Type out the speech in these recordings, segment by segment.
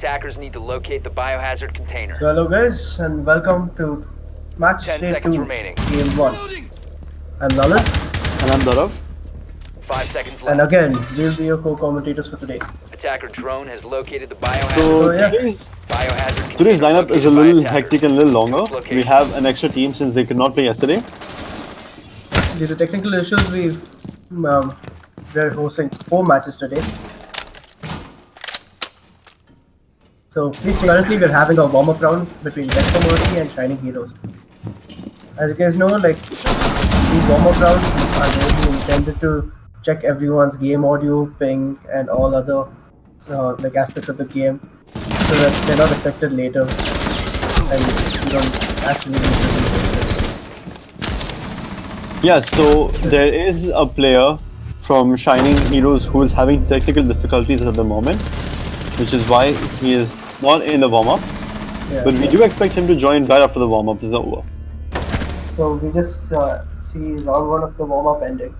Attackers need to locate the biohazard container. So hello guys and welcome to match 10 day seconds 2, remaining. game 1. I'm Lalit And I'm Dharav. 5 seconds and left. again we'll be your co-commentators for today. Attacker drone has located the biohazard So yeah. container. Biohazard today's container lineup is a located by little attackers. hectic and a little To its longer. location. We have an extra team since they could not play yesterday. Due to technical issues we're hosting 4 matches today. So please currently we're having a warm-up round between Beg4Mercy and Shining Heroes. As you guys know, like these warm-up rounds are really intended to check everyone's game audio, ping, and all other like aspects of the game, so that they're not affected later, and you don't actually need to do it. Yeah, so there is a player from Shining Heroes who is having technical difficulties at the moment, which is why he is not in the warm-up. Yeah. But we do expect him to join right after the warm-up is over. So we just see round 1 of the warm-up ending,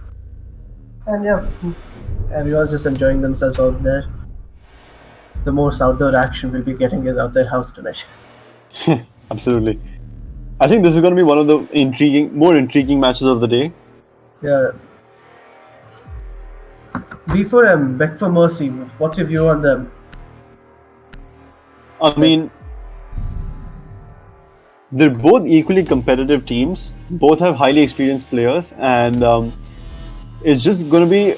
and yeah, everyone's just enjoying themselves out there. The most outdoor action we'll be getting is outside house tonight. Absolutely. I think this is going to be one of the more intriguing matches of the day. Yeah. Beg4M, Beg4Mercy, what's your view on them? I mean, they're both equally competitive teams. Both have highly experienced players, and it's just going to be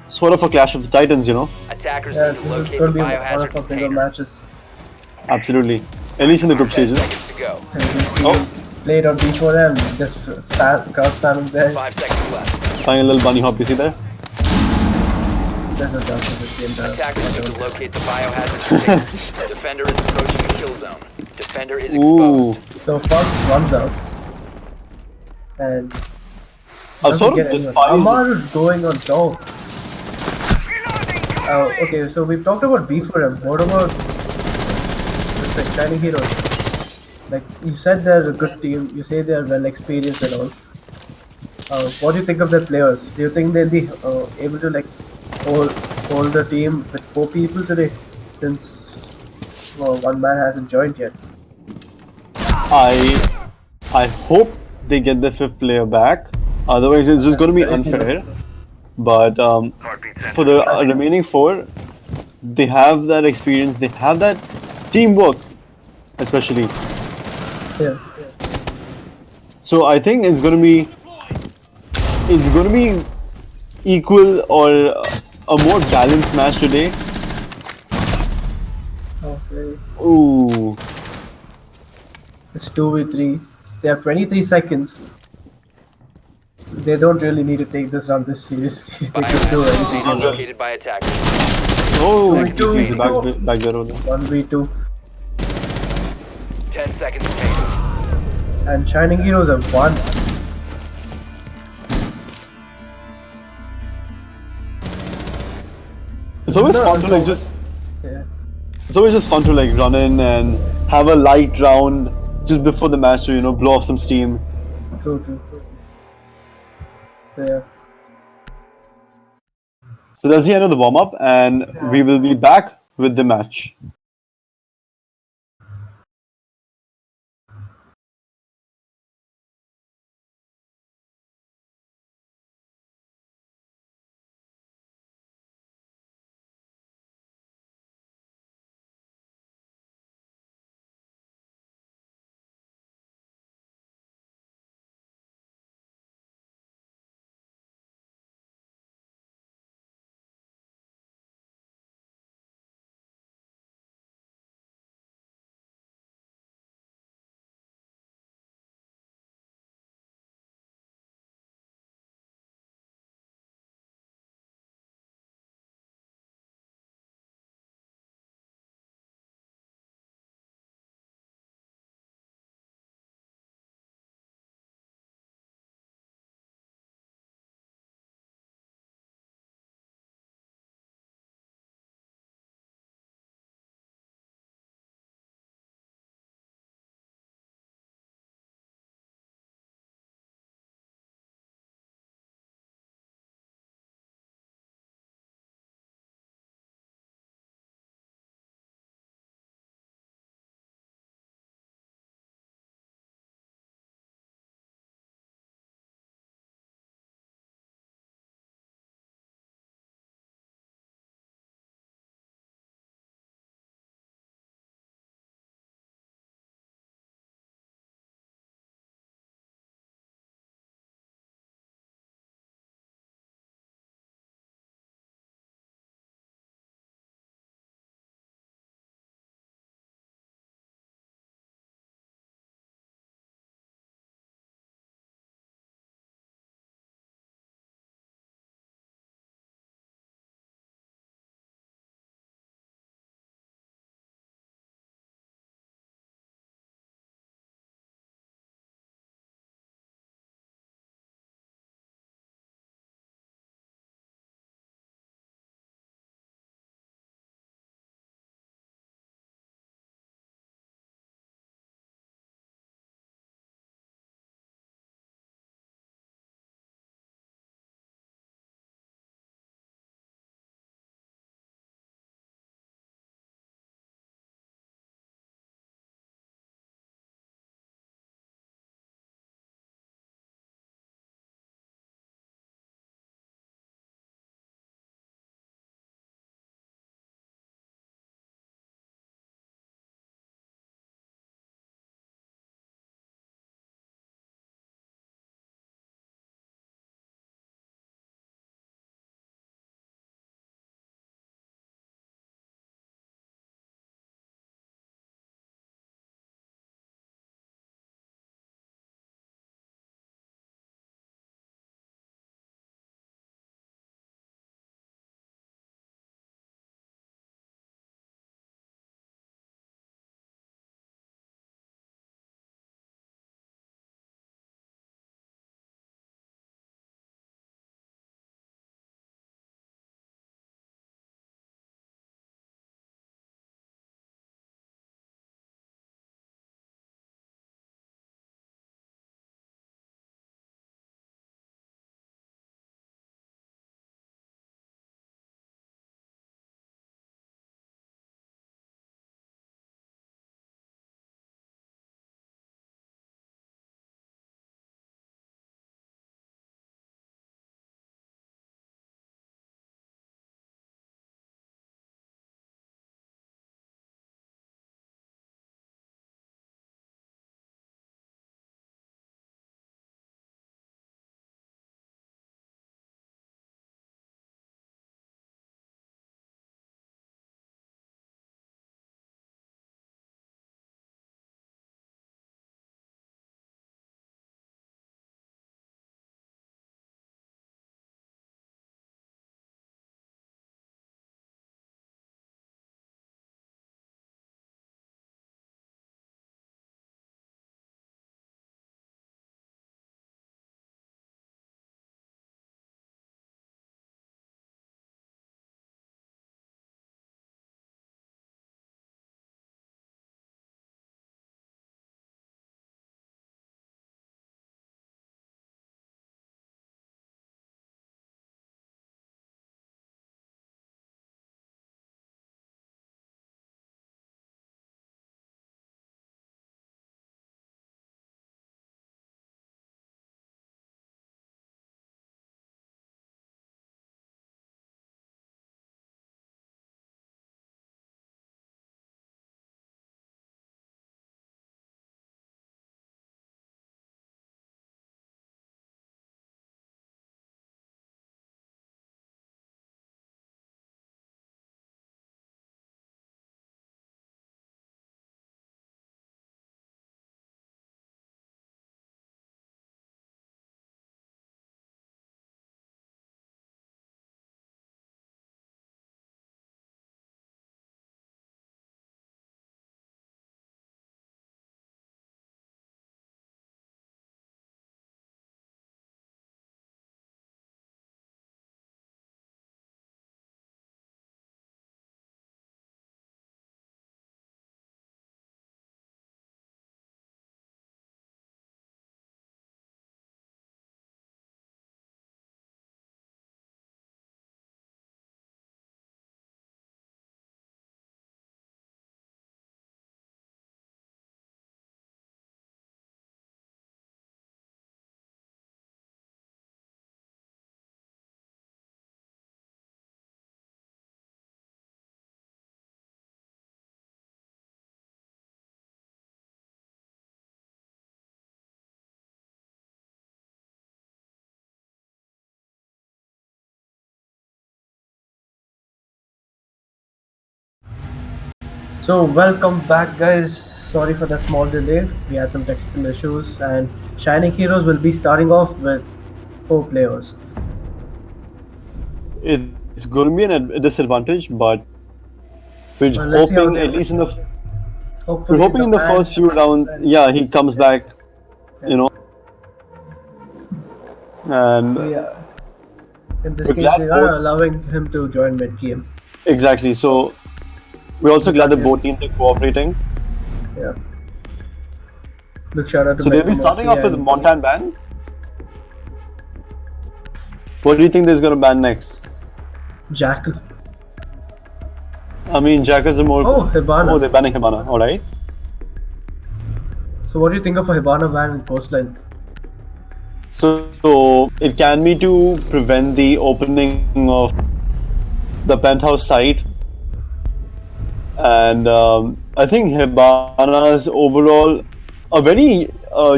sort of a clash of the titans, you know. Attackers Yeah, need to this is locate going the to be one biohazard of our bigger container. matches. Absolutely. At least in the group 10 stages. seconds to go. And we see Oh. played on Beg4M, just crowd spamming there. 5 seconds left. Trying a little bunny hop, you see there? There's no chance of this game. Attackers need to locate the biohazard container. Defender is approaching the kill zone. Defender is Ooh. exposed. So Fox runs out. And I'm doesn't sort get of anyone. despised. Amar is going on top. Okay, so we've talked about Beg4M. What about this like Shining Heroes? Like you said, they're a good team. You say they're well experienced and all. What do you think of their players? Do you think they'll be able to like hold the team with 4 people today? Since one man hasn't joined yet. I hope they get the 5th player back. Otherwise, it's just going to be unfair. But for the remaining 4, they have that experience. They have that teamwork, especially. Yeah. So I think it's going to be equal or a more balanced match today. Okay. Ooh. It's 2v3. They have 23 seconds. They don't really need to take this round this seriously. They could do Biohazard anything. container located by attackers. Oh, Two, he's two. back there. 1v2. 10 seconds remaining. And Shining Heroes have won. It's always fun to like just. Yeah. It's always just fun to like run in and have a light round just before the match to blow off some steam. True. Yeah. So that's the end of the warm up, and we will be back with the match. So welcome back, guys. Sorry for the small delay. We had some technical issues, and Shining Heroes will be starting off with 4 players. It's going to be a disadvantage, but we're Well, let's see how hoping they. at least we're Hopefully, hoping in the first few rounds, and yeah, he comes back, you know, and in this we're case, glad we are both- allowing him to join mid game. exactly. So we're also glad that both teams are cooperating. Yeah. Big shout out to So they'll be Beg4Mercy starting off with and Montan ban. What do you think they're going to ban next? Jackal. I mean, Jackal's a more. Oh, Hibana. Oh, they're banning Hibana. All right. So, what do you think of a Hibana ban in Coastline? So it can be to prevent the opening of the penthouse site, and I think Hibana's overall a very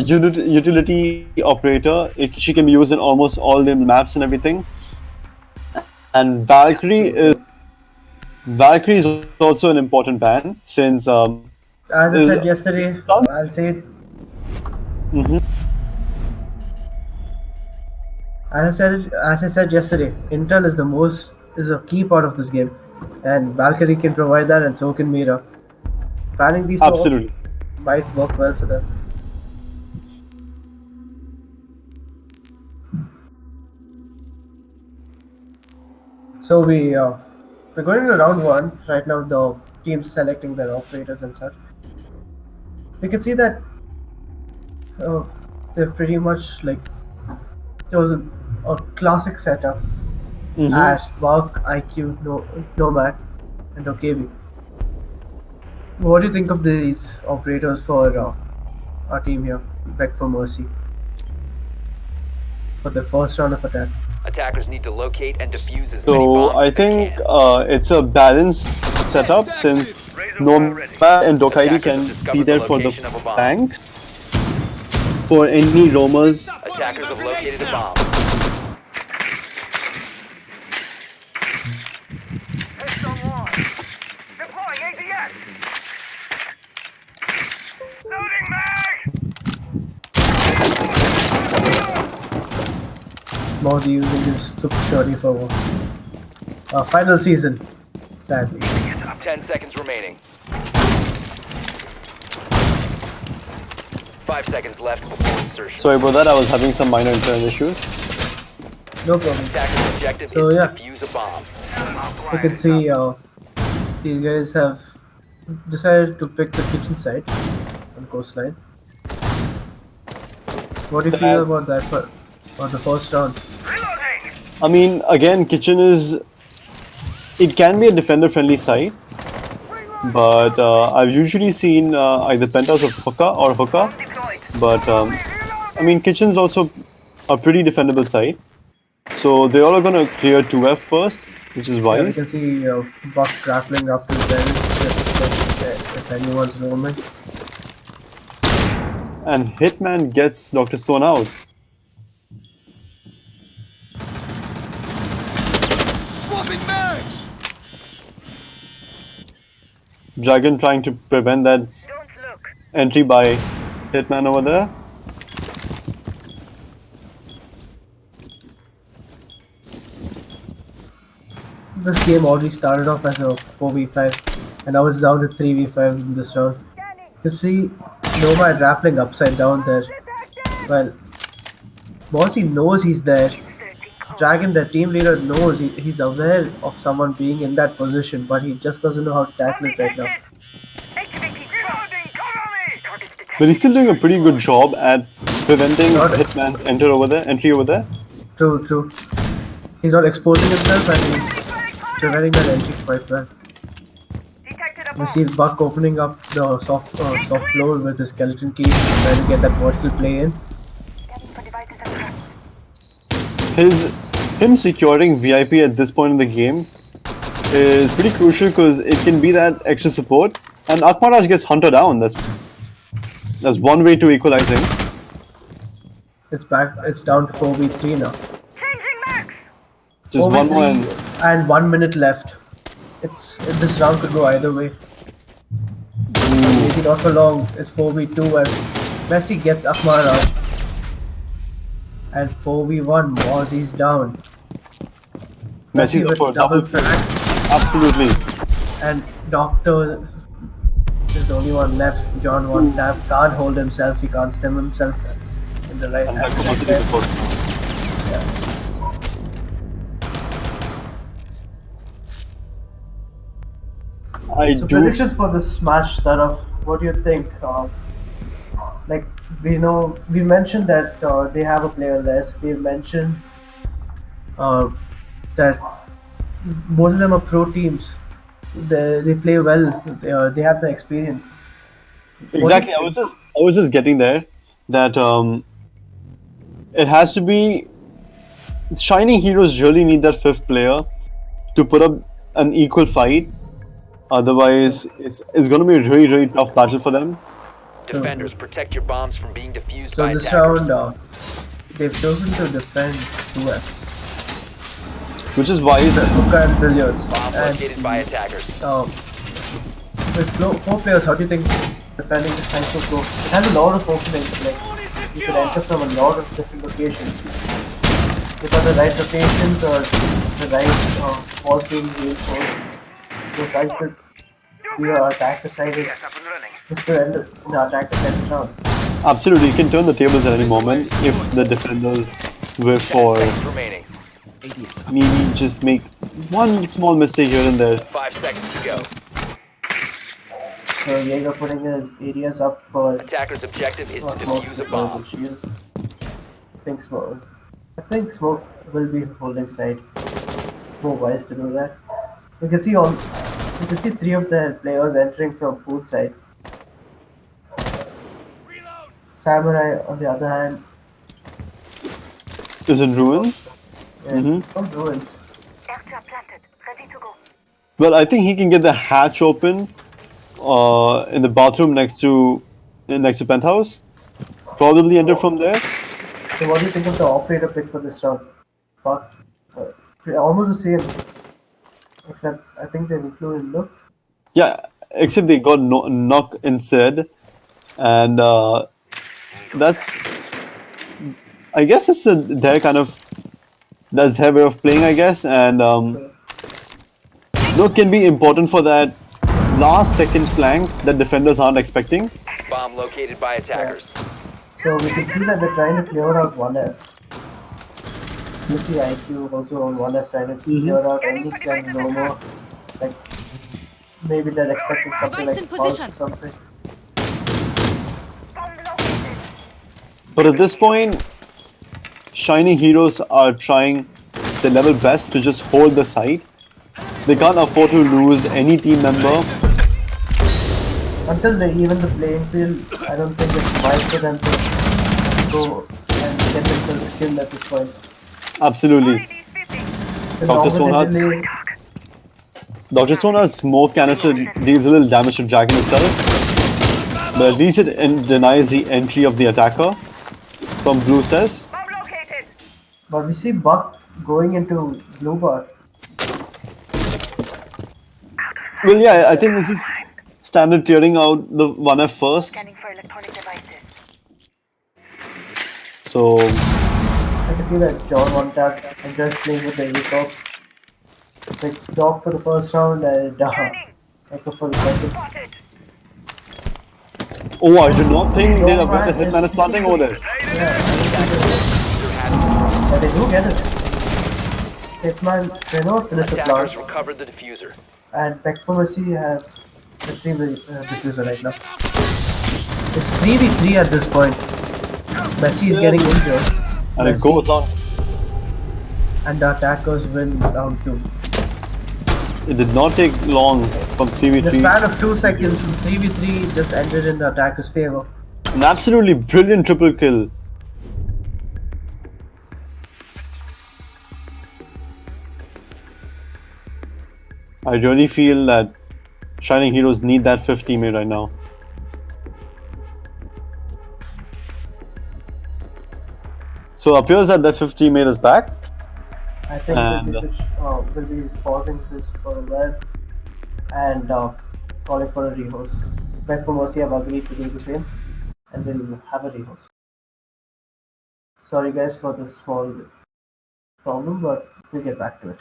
utility operator. She can be used in almost all the maps and everything. And Valkyrie is also an important ban since As I is- said yesterday, I'll say it. Mhm. As I said yesterday, Intel is a key part of this game, and Valkyrie can provide that, and so can Mira. Planning these two Absolutely. might work well for them. So we're going to round 1 right now. The teams selecting their operators and such. We can see that they're pretty much like there was a classic setup. Mhm. Ash, Buck, IQ, Nomad, and OKB. What do you think of these operators for our team here? Beg4Mercy for the first round of attack. Attackers need to locate and defuse as many So bombs I as they think can. it's a balanced setup since Nomad and Dokaidi can be there for the flanks. For any roamers, Attackers have located a bomb. Mozzie using his super shorty for final season, sadly. 10 seconds remaining. 5 seconds left before insertion. sorry about that, I was having some minor internet issues. No problem. Attackers' objective So, is yeah. to defuse a bomb. You can see these guys have decided to pick the kitchen side on Coastline. What do you feel That's- about that for the first round? I mean, again, Kitchen it can be a defender-friendly site, but I've usually seen either Penthouse or Hookah. But I mean, Kitchen's also a pretty defendable site. So they're all gonna clear 2F first, which is Yeah, we can wise. see Buck grappling up to Dennis just to check if anyone's roaming. And Hitman gets Dr. Stone out. Swapping mags! Dragon trying to prevent that entry by Hitman over there. This game already started off as a 4v5 and now it's down to 3v5 in this round. You can see Nomad grappling upside down there. Well, Bossy knows he's there. Dragon, the team leader, knows he's aware of someone being in that position, but he just doesn't know how to tackle it right now. But he's still doing a pretty good job at preventing Hitman's entry over there. True. He's not exposing himself and he's preventing that entry quite well. We see Buck opening up the soft floor with his skeleton key, trying to get that vertical play in. Him securing VIP at this point in the game is pretty crucial because it can be that extra support. And Akmaraj gets Hunter down. That's one way to equalize him. It's down to 4v3 now. Just one more. And 1 minute left. This round could go either way. maybe not for long. It's 4v2 and Messi gets Akmar out. And 4v1, Mozzie's down. Messi's with up for double double frag. Absolutely. And Doctor is the only one left. John One Tap can't hold himself. He can't stem himself in the right And hand. that could be the first. I So do. predictions for this match, Taraf. What do you think? Like we mentioned that they have a player less. We've mentioned that most of them are pro teams. They play well. They have the experience. Exactly. I was just getting there that it has to be Shining Heroes really need that fifth player to put up an equal fight. Otherwise, it's going to be a really, really tough battle for them. Defenders, protect your bombs from being defused So by this attackers. round, they've chosen to defend 2F. Which is wise. Hookah and Billiards. Bomb And located by attackers. with four players, how do you think defending the Cypher Pro? It has a lot of openings. Like you can enter from a lot of different locations. Without the right locations or the right wall being reinforced, so side could be an attacker side. This could end up in the attacker side round. Absolutely, you can turn the tables at any moment if the defenders were for Seconds remaining. maybe just make one small mistake here and there. 5 seconds to go. So Jaeger putting his areas up for Attacker's objective is to smokes defuse a bomb. shield. I think Smoke will be holding side. It's more wise to do that. You can see three of their players entering from pool side. Samurai on the other hand Is in ruins. is from ruins. Well, I think he can get the hatch open in the bathroom next to penthouse. Probably enter from there. So what do you think of the operator pick for this round? But almost the same, except I think they've included Nook. Yeah, except they got knock instead, and that's. I guess it's their kind of. That's their way of playing, I guess, and Nook can be important for that last second flank that defenders aren't expecting. Bomb located by attackers. So we can see that they're trying to clear out 1F. You see IQ also on 1F trying to clear out anything no more. Like maybe they're expecting something Device in like pulse or position. something. But at this point, Shining Heroes are trying their level best to just hold the site. They can't afford to lose any team member. Until they even the playing field, I don't think it's wise for them to go and get themselves killed at this point. Absolutely. The Dr. longer they Stoneheart's delay, Dr. Stoneheart's smoke canister deals a little damage to Dragon itself. But at least it denies the entry of the attacker from Blue says. but we see Buck going into blue bar. Well, yeah, I think this is standard tearing out the 1F first. So, I can see that John One Tap enjoys playing with the ACOG. Like Doc for the first round and Echo for the second. oh, I do not think they're aware the Hitman is planting over there. Yeah, they do get it. Hitman cannot finish the Attackers plant, recovered the diffuser. and Beg4Mercy have retrieved the diffuser right now. It's 3v3 at this point. Messi is getting injured, And it goes on. and the attackers win round 2. It did not take long from In the 3v3. span of 2 seconds from 3v3 just ended in the attacker's favor. An absolutely brilliant triple kill. I really feel that Shining Heroes need that fifth teammate right now. So it appears that the fifth teammate is back. I think And- we'll be pausing this for a while and calling for a rehost. Beg4Mercy have agreed to do the same, and we'll have a rehost. Sorry guys for this small problem, but we'll get back to it.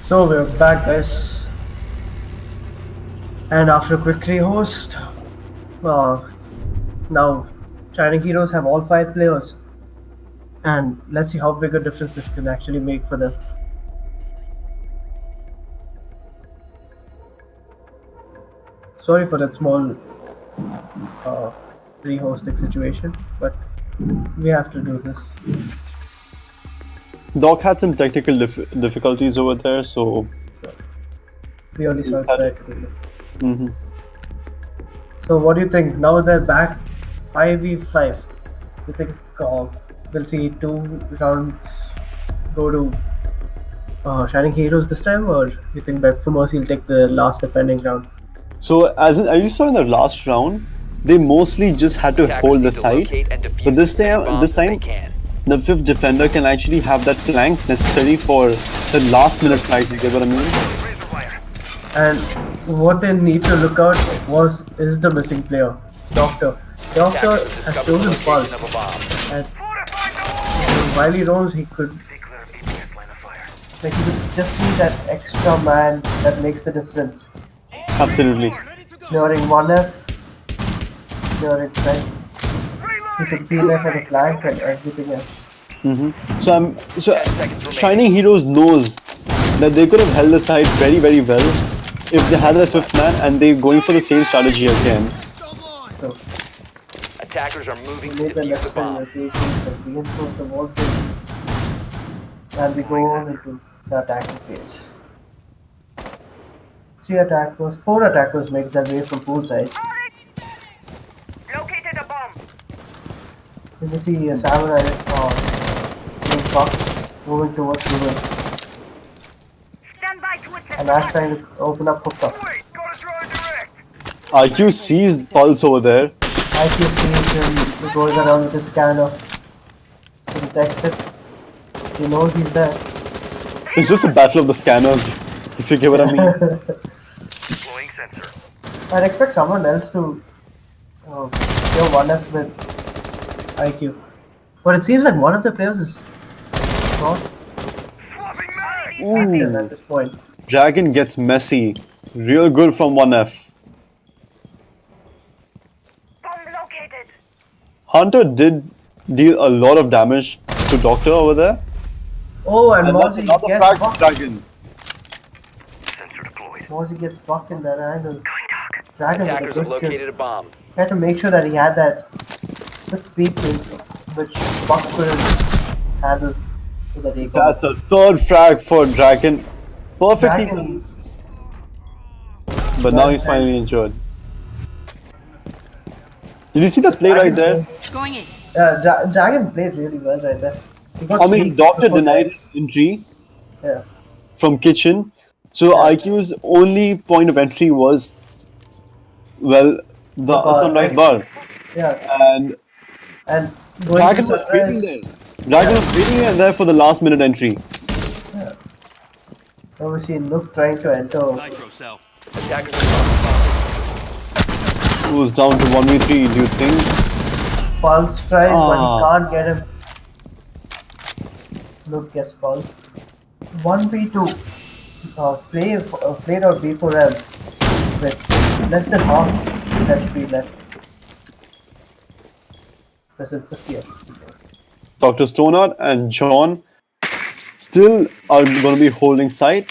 So we're back, guys, and after a quick rehost, now Shining Heroes have all 5 players, and let's see how big a difference this can actually make for them. Sorry for that small rehosting situation, but we have to do this. Doc had some technical difficulties over there, so We only saw try to do it. So what do you think? Now they're back 5v5. You think we'll see 2 rounds go to Shining Heroes this time, or you think Beg4Mercy will take the last defending round? So as you saw in the last round, they mostly just had to hold the site, but this time the 5th defender can actually have that flank necessary for the last minute fights. You get what I mean? And what they need to look out is the missing player, Doctor. Doctor has chosen Pulse, and while he roams, he could just be that extra man that makes the difference. Absolutely. Clearing 1F, clearing front. He could be there for the flank and everything else. So Shining Heroes knows that they could have held the site very, very well if they had their fifth man and they're going for the same strategy again. So Attackers are moving we to make the defuse the necessary bomb. rotations, like reinforce the walls there, and we go on into the attacking phase. 4 attackers make their way from poolside. Located a bomb. Then we see a samurai being boxed, moving towards ruins. Stand by to assist. And Ash trying to open up hookah. Wait, gotta try direct. IQ sees Pulse over there. IQ sees him going around with his scanner. He detects it. He knows he's there. It's just a battle of the scanners, if you get what I mean. Deploying sensor. I'd expect someone else to go 1F with IQ. But it seems like one of the players is not Swapping mag. active at this point. Dragon gets messy. Real good from 1F. Bomb located. Hunter did deal a lot of damage to Doctor over there. Oh, and And that's Mozzie another gets frag bucked. Dragon. Sensor deployed. Mozzie gets bucked in that angle. Going dark. Dragon with a Attackers have good kill. located a bomb. He had to make sure that he had that quick peek which Buck couldn't handle so that he That's a third frag for Dragon. Perfectly done. Dragon, But now he's finally injured. Did you see that play right there? Going in. Dragon played really well right there. He got I mean, three Doctor before denied that. his entry Yeah. from kitchen. So Yeah. IQ's only point of entry was, well, the bar, sunrise right? bar. Yeah. And And going Dragon to was waiting sunrise. there. Dragon was waiting there for the last minute entry. Now we see Nook trying to enter. Nitro cell. Attackers are It was down to 1v3, do you think? Pulse tries, but he Ah. can't get him. Nook gets Pulse. 1v2. Played out B4M with less than half set speed left. Less than 50. Dr. Stonard and John still are going to be holding site.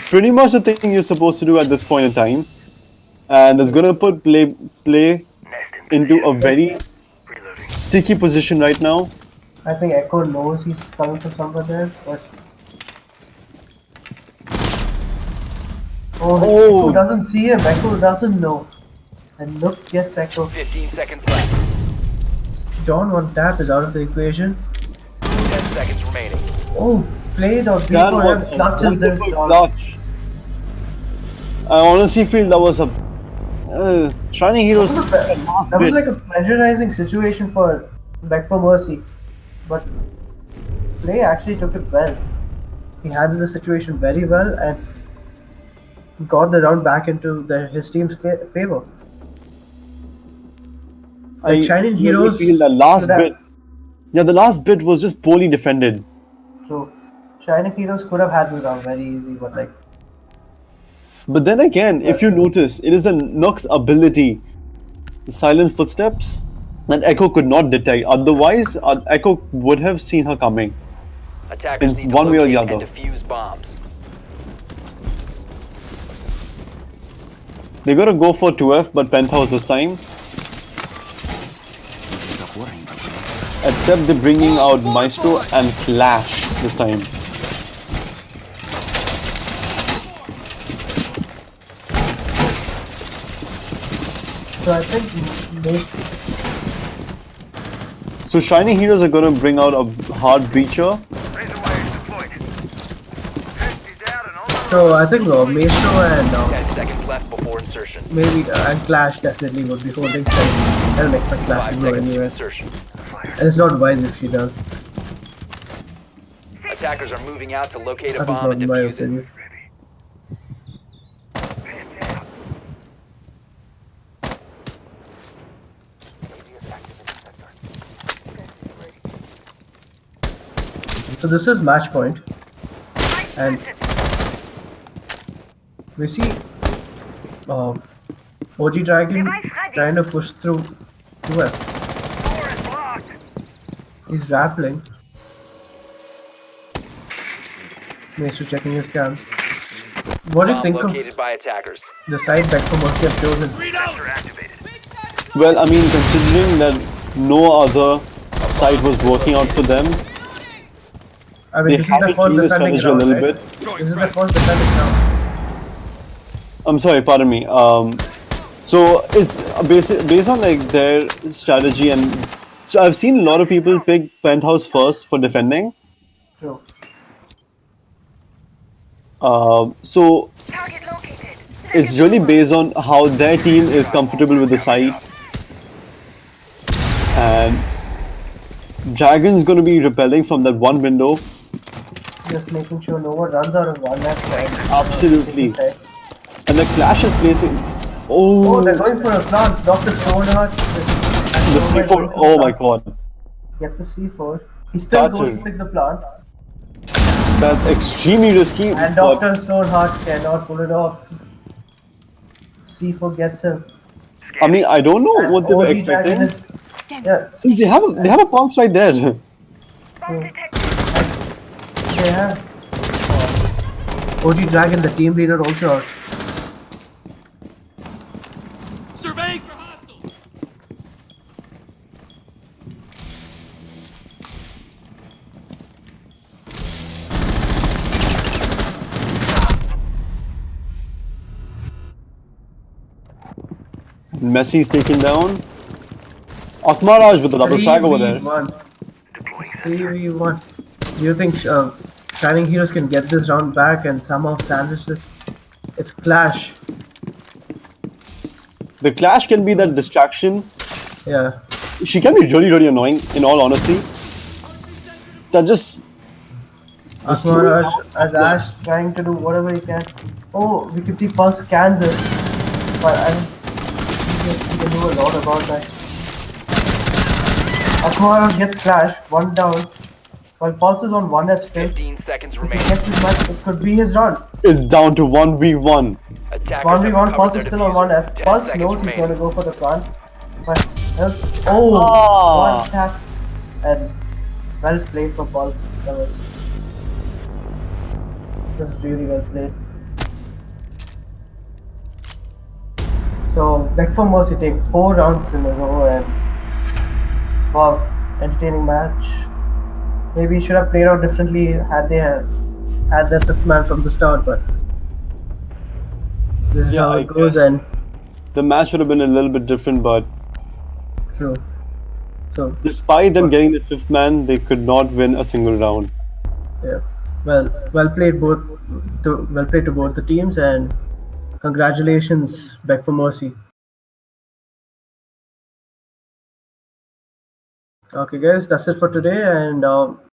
Pretty much the thing you're supposed to do at this point in time. And it's going to put play into a very sticky position right now. I think Echo knows he's coming from somewhere there, but. Oh, Oh. Echo doesn't see him, Echo doesn't know. And Nook gets Echo. 15 seconds left. John on tap is out of the equation. 10 seconds remaining. Oh, played out That was B4M a clutches this wonderful round. clutch. I honestly feel that was a Shining Heroes last That was bit. like a pressurizing situation for Beg4Mercy, but Play actually took it well. He handled the situation very well and got the round back into his team's favor. I Shining really Heroes feel the last should have- bit. Yeah, the last bit was just poorly defended. So Shining Heroes could have had this round very easy, but like But then again, if you notice, it is the Nook's ability, the silent footsteps, that Echo could not detect. Otherwise, Echo would have seen her coming. Attackers It's need to one way or the locate and other. defuse bombs. They're gonna go for 2F, but Penthouse this time. Except they're bringing out Maestro and Clash this time. so I think most So Shining Heroes are gonna bring out a hard breacher. Razor wires deployed. Test is out and on the so I think Maestro and 10 seconds left before insertion. maybe and Clash definitely would be holding side. I don't expect Clash 5 to go seconds to anywhere. insertion. And it's not wise if she does. Attackers are moving out to locate a That is bomb not and my defuse it. opinion. So this is match point, and we see OG Dragon trying to push through 2F. door is blocked. He's rappelling. Maestro checking his cams. What do you Bomb think of located by attackers. the side Beg4Mercy have chosen? Sensor activated. Well, I mean, considering that no other site was working out for them, I mean, they this is had the to first change the defending strategy a round, little right? bit. This is the first defending round. I'm sorry, pardon me. So it's based on like their strategy, and so I've seen a lot of people pick penthouse first for defending. True. So Target located. it's really based on how their team is comfortable with the site, and Dragon's gonna be repelling from that one window. Just making sure no one runs out of one left side. Absolutely. Inside. And the Clash is placing. Oh, they're Oh, going for a plant. Dr. Stoneheart. the C4. Oh my god. Gets the C4. He still That's goes it. to stick the plant. That's extremely risky. And But Dr. Stoneheart cannot pull it off. C4 gets him. I mean, I don't know And what they were OG Dragon expecting. is. Yeah, Since they have a pulse right there. Bomb detected. they have. OG Dragon, the team leader, also out. Surveying for hostiles. Messi's taken down. Akmaraj with the double frag over there. 3v1. It's 3v1. Do you think Shining Heroes can get this round back and somehow sandwich this? It's Clash. The Clash can be that distraction. Yeah. She can be really, really annoying, in all honesty. That just. Akmaraj as Ash trying to do whatever he can. Oh, we can see Pulse scans it. But I don't think he can do a lot about that. Akmaraj gets Clash, one down. While Pulse is on 1F still. 15 seconds If he remaining. gets this match, it could be his run. Is down to 1v1. Attackers 1v1, have Pulse recovered is their still on diffuser. 1F. 10 Pulse seconds knows he's remaining. going to go for the plant. But, oh, Ah. one tap. And well played for Pulse. That was really well played. So, Beg4Mercy take 4 rounds in a row and wow, entertaining match. Maybe he should have played out differently had they had their 5th man from the start, but this is Yeah, how I it goes guess. and The match would have been a little bit different, but true. So despite them getting the 5th man, they could not win a single round. yeah, well played to both the teams and congratulations, Beg4Mercy. Okay, guys, that's it for today, and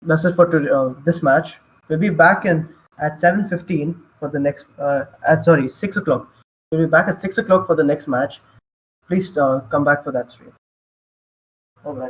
that's it for this match. We'll be back at 7:15 for the next. 6 o'clock. We'll be back at 6 o'clock for the next match. Please come back for that stream. Bye bye.